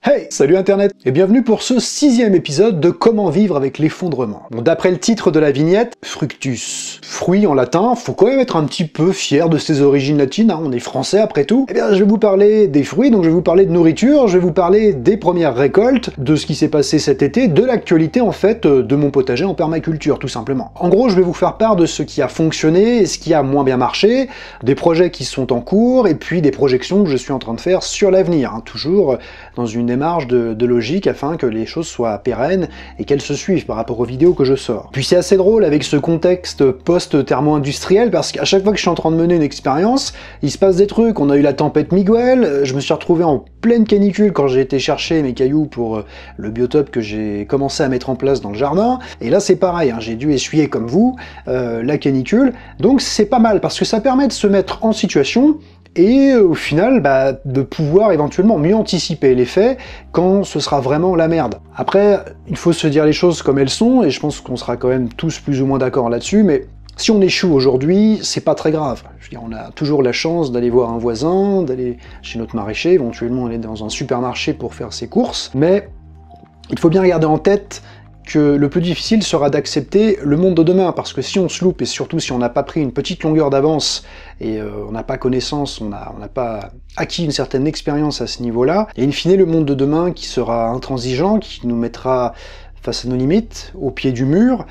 Hey, salut Internet et bienvenue pour ce 6e épisode de Comment vivre avec l'effondrement. Bon, d'après le titre de la vignette, fructus, fruit en latin, faut quand même être un petit peu fier de ses origines latines, hein, on est français après tout. Eh bien, je vais vous parler des fruits, donc je vais vous parler de nourriture, je vais vous parler des premières récoltes, de ce qui s'est passé cet été, de l'actualité en fait de mon potager en permaculture, tout simplement. En gros, je vais vous faire part de ce qui a fonctionné et ce qui a moins bien marché, des projets qui sont en cours, et puis des projections que je suis en train de faire sur l'avenir, hein, toujours dans une démarche de logique afin que les choses soient pérennes et qu'elles se suivent par rapport aux vidéos que je sors. Puis c'est assez drôle avec ce contexte post-thermo-industriel parce qu'à chaque fois que je suis en train de mener une expérience, il se passe des trucs. On a eu la tempête Miguel, je me suis retrouvé en pleine canicule quand j'ai été chercher mes cailloux pour le biotope que j'ai commencé à mettre en place dans le jardin. Et là c'est pareil, hein, j'ai dû essuyer comme vous la canicule. Donc c'est pas mal parce que ça permet de se mettre en situation et au final, de pouvoir éventuellement mieux anticiper les faits quand ce sera vraiment la merde. Après, il faut se dire les choses comme elles sont, et je pense qu'on sera quand même tous plus ou moins d'accord là-dessus, mais si on échoue aujourd'hui, c'est pas très grave. Je veux dire, on a toujours la chance d'aller voir un voisin, d'aller chez notre maraîcher, éventuellement aller dans un supermarché pour faire ses courses, mais il faut bien garder en tête que le plus difficile sera d'accepter le monde de demain, parce que si on se loupe, et surtout si on n'a pas pris une petite longueur d'avance, et on n'a pas connaissance, on n'a pas acquis une certaine expérience à ce niveau-là, et in fine le monde de demain qui sera intransigeant, qui nous mettra face à nos limites, au pied du mur,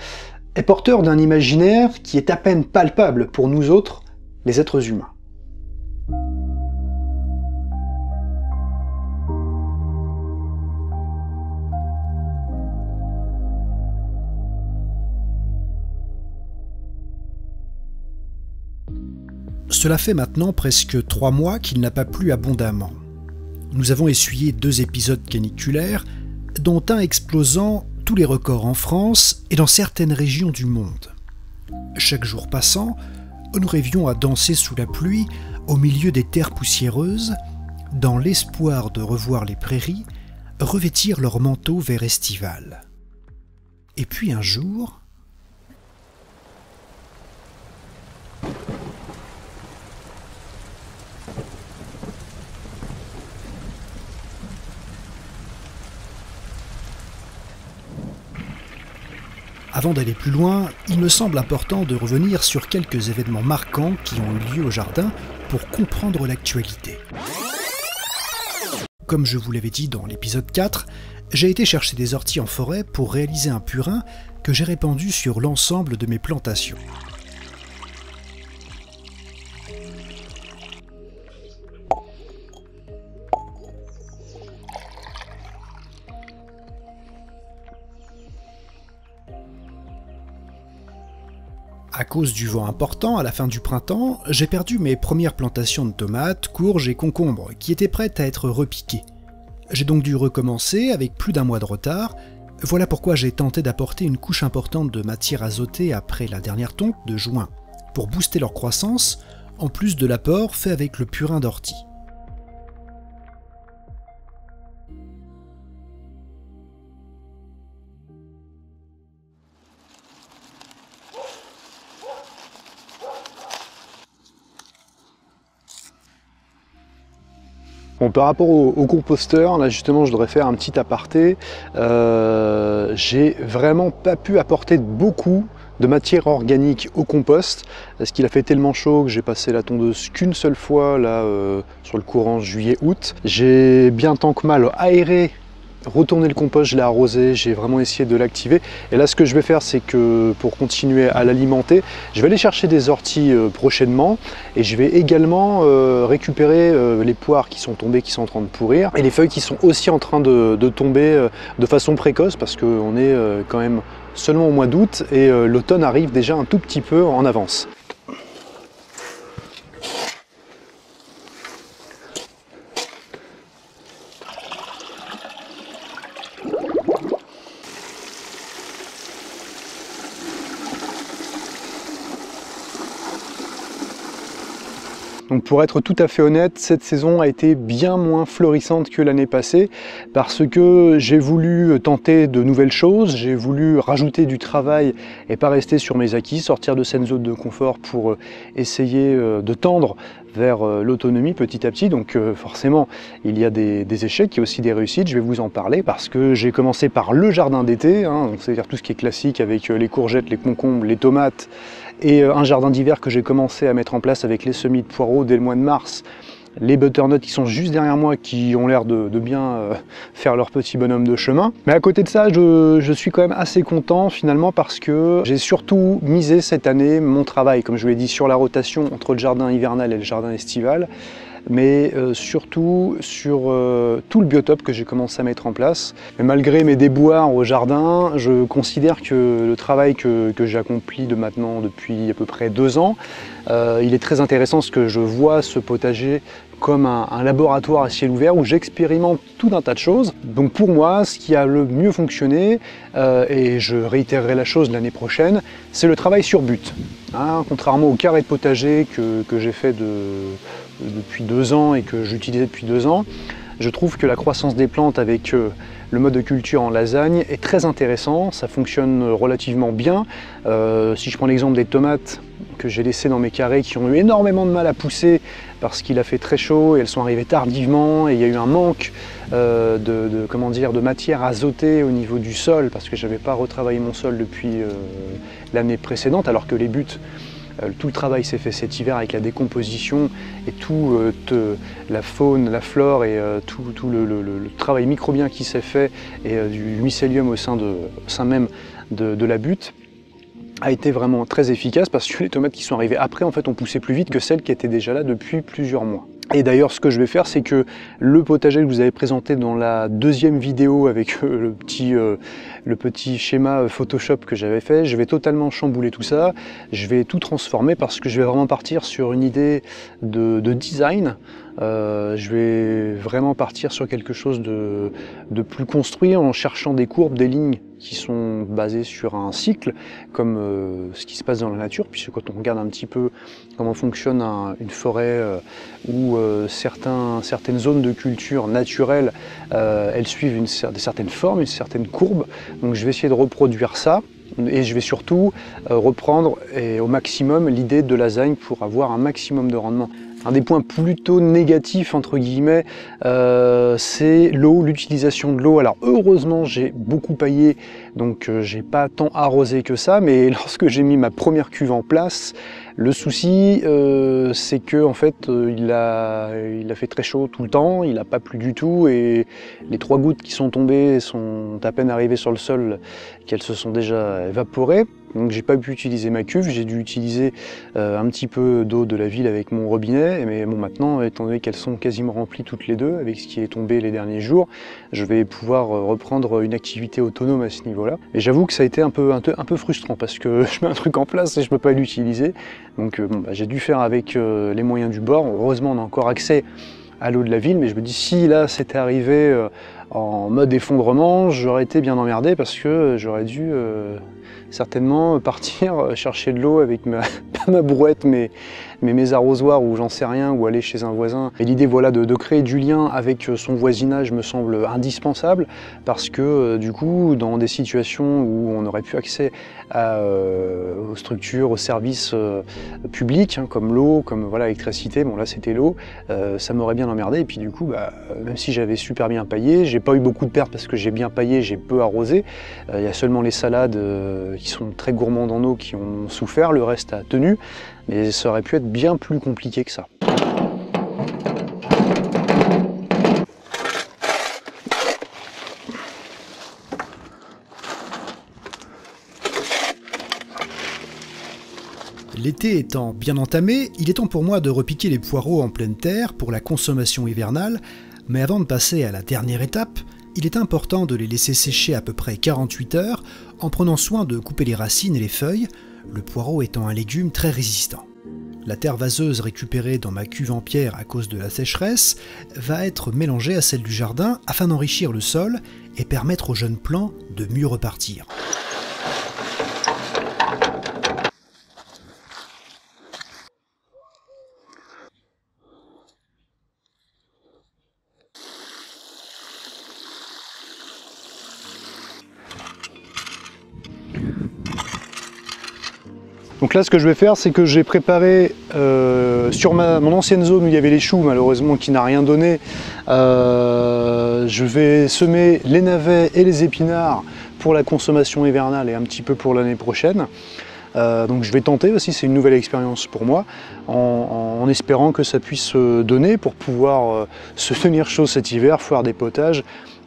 est porteur d'un imaginaire qui est à peine palpable pour nous autres, les êtres humains. Cela fait maintenant presque 3 mois qu'il n'a pas plu abondamment. Nous avons essuyé 2 épisodes caniculaires, dont un explosant tous les records en France et dans certaines régions du monde. Chaque jour passant, nous rêvions à danser sous la pluie au milieu des terres poussiéreuses, dans l'espoir de revoir les prairies revêtir leur manteau vert estival. Et puis un jour... Avant d'aller plus loin, il me semble important de revenir sur quelques événements marquants qui ont eu lieu au jardin pour comprendre l'actualité. Comme je vous l'avais dit dans l'épisode 4, j'ai été chercher des orties en forêt pour réaliser un purin que j'ai répandu sur l'ensemble de mes plantations. À cause du vent important, à la fin du printemps, j'ai perdu mes premières plantations de tomates, courges et concombres, qui étaient prêtes à être repiquées. J'ai donc dû recommencer avec plus d'1 mois de retard. Voilà pourquoi j'ai tenté d'apporter une couche importante de matière azotée après la dernière tonte de juin, pour booster leur croissance, en plus de l'apport fait avec le purin d'ortie. Bon, par rapport au composteur, là justement je devrais faire un petit aparté, j'ai vraiment pas pu apporter beaucoup de matière organique au compost, parce qu'il a fait tellement chaud que j'ai passé la tondeuse qu'une seule fois là sur le courant juillet-août. J'ai bien tant que mal aéré, retourné le compost, je l'ai arrosé, j'ai vraiment essayé de l'activer. Et là ce que je vais faire, c'est que pour continuer à l'alimenter, je vais aller chercher des orties prochainement, et je vais également récupérer les poires qui sont tombées, qui sont en train de pourrir, et les feuilles qui sont aussi en train de tomber de façon précoce, parce qu'on est quand même seulement au mois d'août, et l'automne arrive déjà un tout petit peu en avance. Donc pour être tout à fait honnête, cette saison a été bien moins florissante que l'année passée parce que j'ai voulu tenter de nouvelles choses, j'ai voulu rajouter du travail et pas rester sur mes acquis, sortir de cette zone de confort pour essayer de tendre vers l'autonomie petit à petit. Donc forcément il y a des échecs, il y a aussi des réussites, je vais vous en parler parce que j'ai commencé par le jardin d'été, c'est-à-dire tout ce qui est classique avec les courgettes, les concombres, les tomates, et un jardin d'hiver que j'ai commencé à mettre en place avec les semis de poireaux dès le mois de mars, les butternuts qui sont juste derrière moi, qui ont l'air de bien faire leur petit bonhomme de chemin. Mais à côté de ça, je suis quand même assez content finalement parce que j'ai surtout misé cette année mon travail, comme je vous l'ai dit, sur la rotation entre le jardin hivernal et le jardin estival, mais surtout sur tout le biotope que j'ai commencé à mettre en place. Mais malgré mes déboires au jardin, je considère que le travail que j'ai accompli maintenant depuis à peu près 2 ans, il est très intéressant parce que je vois ce potager comme un laboratoire à ciel ouvert où j'expérimente tout un tas de choses. Donc pour moi, ce qui a le mieux fonctionné, et je réitérerai la chose l'année prochaine, c'est le travail sur but. Contrairement au carré de potager que j'ai fait depuis 2 ans et que j'utilisais depuis 2 ans, je trouve que la croissance des plantes avec le mode de culture en lasagne est très intéressant, ça fonctionne relativement bien. Si je prends l'exemple des tomates que j'ai laissées dans mes carrés qui ont eu énormément de mal à pousser parce qu'il a fait très chaud et elles sont arrivées tardivement et il y a eu un manque de matière azotée au niveau du sol parce que je n'avais pas retravaillé mon sol depuis l'année précédente alors que les buts, tout le travail s'est fait cet hiver avec la décomposition et tout la faune, la flore et tout le travail microbien qui s'est fait et du mycélium au sein même de la butte a été vraiment très efficace parce que les tomates qui sont arrivées après en fait ont poussé plus vite que celles qui étaient déjà là depuis plusieurs mois. Et d'ailleurs ce que je vais faire c'est que le potager que vous avez présenté dans la 2e vidéo avec le petit schéma Photoshop que j'avais fait, je vais totalement chambouler tout ça, je vais tout transformer parce que je vais vraiment partir sur une idée de design. Je vais vraiment partir sur quelque chose de plus construit en cherchant des courbes, des lignes qui sont basées sur un cycle, comme ce qui se passe dans la nature, puisque quand on regarde un petit peu comment fonctionne une forêt où certaines zones de culture naturelles, elles suivent certaines formes, une certaine courbe. Donc je vais essayer de reproduire ça. Et je vais surtout reprendre au maximum l'idée de lasagne pour avoir un maximum de rendement. Un des points plutôt négatifs, entre guillemets, c'est l'eau, l'utilisation de l'eau. Alors heureusement, j'ai beaucoup paillé, donc j'ai pas tant arrosé que ça, mais lorsque j'ai mis ma première cuve en place, le souci, c'est que en fait, il a fait très chaud tout le temps, il n'a pas plu du tout, et les 3 gouttes qui sont tombées sont à peine arrivées sur le sol, qu'elles se sont déjà évaporées. Donc j'ai pas pu utiliser ma cuve, j'ai dû utiliser un petit peu d'eau de la ville avec mon robinet, mais bon maintenant, étant donné qu'elles sont quasiment remplies toutes les deux, avec ce qui est tombé les derniers jours, je vais pouvoir reprendre une activité autonome à ce niveau-là. Et j'avoue que ça a été un peu frustrant, parce que je mets un truc en place et je peux pas l'utiliser. Donc j'ai dû faire avec les moyens du bord. Heureusement on a encore accès à l'eau de la ville, mais je me dis si là c'était arrivé en mode effondrement, j'aurais été bien emmerdé parce que j'aurais dû certainement partir chercher de l'eau avec ma brouette, mais mes arrosoirs ou j'en sais rien, ou aller chez un voisin. Et l'idée voilà, de créer du lien avec son voisinage me semble indispensable parce que du coup dans des situations où on n'aurait plus accès aux structures, aux services publics comme l'eau, comme voilà, l'électricité, bon là c'était l'eau, ça m'aurait bien emmerdé. Et puis du coup même si j'avais super bien paillé, j'ai pas eu beaucoup de pertes parce que j'ai bien paillé, j'ai peu arrosé. Il y a seulement les salades qui sont très gourmandes en eau qui ont souffert, le reste a tenu, mais ça aurait pu être bien plus compliqué que ça. L'été étant bien entamé, il est temps pour moi de repiquer les poireaux en pleine terre pour la consommation hivernale, mais avant de passer à la dernière étape, il est important de les laisser sécher à peu près 48 heures en prenant soin de couper les racines et les feuilles, le poireau étant un légume très résistant. La terre vaseuse récupérée dans ma cuve en pierre à cause de la sécheresse va être mélangée à celle du jardin afin d'enrichir le sol et permettre aux jeunes plants de mieux repartir. Donc là, ce que je vais faire, c'est que j'ai préparé sur mon ancienne zone où il y avait les choux, malheureusement qui n'a rien donné, je vais semer les navets et les épinards pour la consommation hivernale et un petit peu pour l'année prochaine. Donc je vais tenter aussi, c'est une nouvelle expérience pour moi, en espérant que ça puisse donner pour pouvoir se tenir chaud cet hiver, faire des potages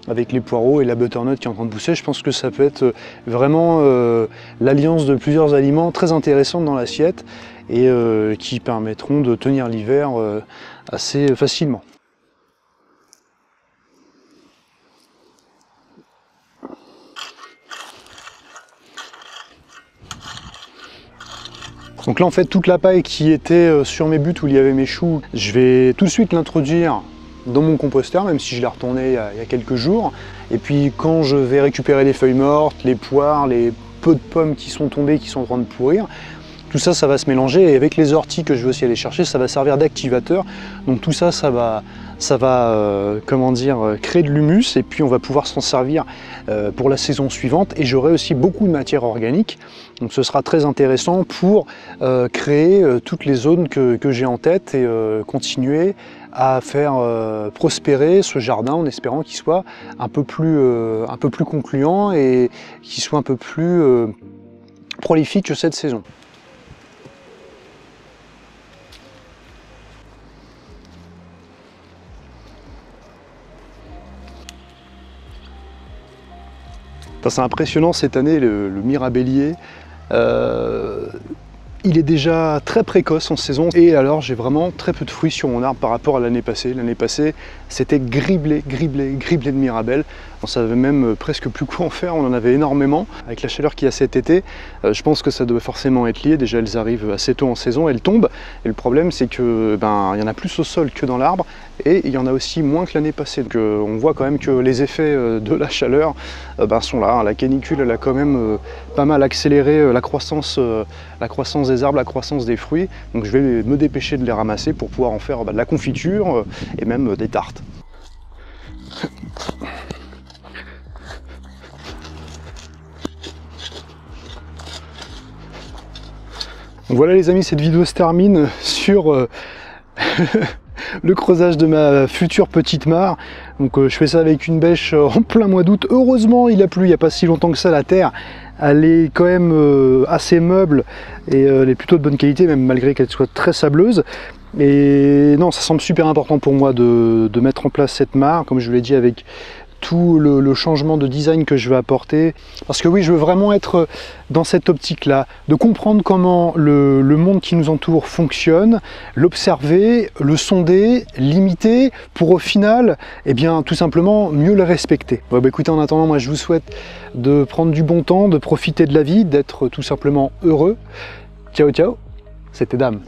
avec les poireaux et la butternut qui est en train de pousser. Je pense que ça peut être vraiment l'alliance de plusieurs aliments très intéressantes dans l'assiette et qui permettront de tenir l'hiver assez facilement. Donc là en fait toute la paille qui était sur mes buttes où il y avait mes choux, je vais tout de suite l'introduire dans mon composteur, même si je l'ai retourné il y a quelques jours. Et puis quand je vais récupérer les feuilles mortes, les poires, les peu de pommes qui sont tombées, qui sont en train de pourrir, tout ça, ça va se mélanger et avec les orties que je vais aussi aller chercher, ça va servir d'activateur. Donc tout ça, ça va comment dire, créer de l'humus et puis on va pouvoir s'en servir pour la saison suivante. Et j'aurai aussi beaucoup de matière organique. Donc ce sera très intéressant pour créer toutes les zones que j'ai en tête et continuer à faire prospérer ce jardin en espérant qu'il soit un peu plus concluant et qu'il soit un peu plus prolifique que cette saison. C'est impressionnant cette année, le mirabellier. Il est déjà très précoce en saison et alors j'ai vraiment très peu de fruits sur mon arbre par rapport à l'année passée. L'année passée, c'était griblé de mirabelle. On savait même presque plus quoi en faire, on en avait énormément. Avec la chaleur qu'il y a cet été, je pense que ça doit forcément être lié. Déjà, elles arrivent assez tôt en saison, elles tombent. Et le problème, c'est que il y en a plus au sol que dans l'arbre et il y en a aussi moins que l'année passée. Donc on voit quand même que les effets de la chaleur sont là. La canicule, elle a quand même pas mal accéléré la croissance des arbres, la croissance des fruits. Donc je vais me dépêcher de les ramasser pour pouvoir en faire de la confiture et même des tartes. Donc voilà les amis, cette vidéo se termine sur le creusage de ma future petite mare. Donc je fais ça avec une bêche en plein mois d'août. Heureusement il a plu il n'y a pas si longtemps que ça, la terre elle est quand même assez meuble et elle est plutôt de bonne qualité, même malgré qu'elle soit très sableuse. Et non, ça semble super important pour moi de mettre en place cette mare, comme je vous l'ai dit, avec tout le changement de design que je vais apporter. Parce que oui, je veux vraiment être dans cette optique-là, de comprendre comment le monde qui nous entoure fonctionne, l'observer, le sonder, l'imiter, pour au final, eh bien, tout simplement mieux le respecter. Ouais, bah, écoutez, en attendant, moi je vous souhaite de prendre du bon temps, de profiter de la vie, d'être tout simplement heureux. Ciao, ciao, c'était Dame.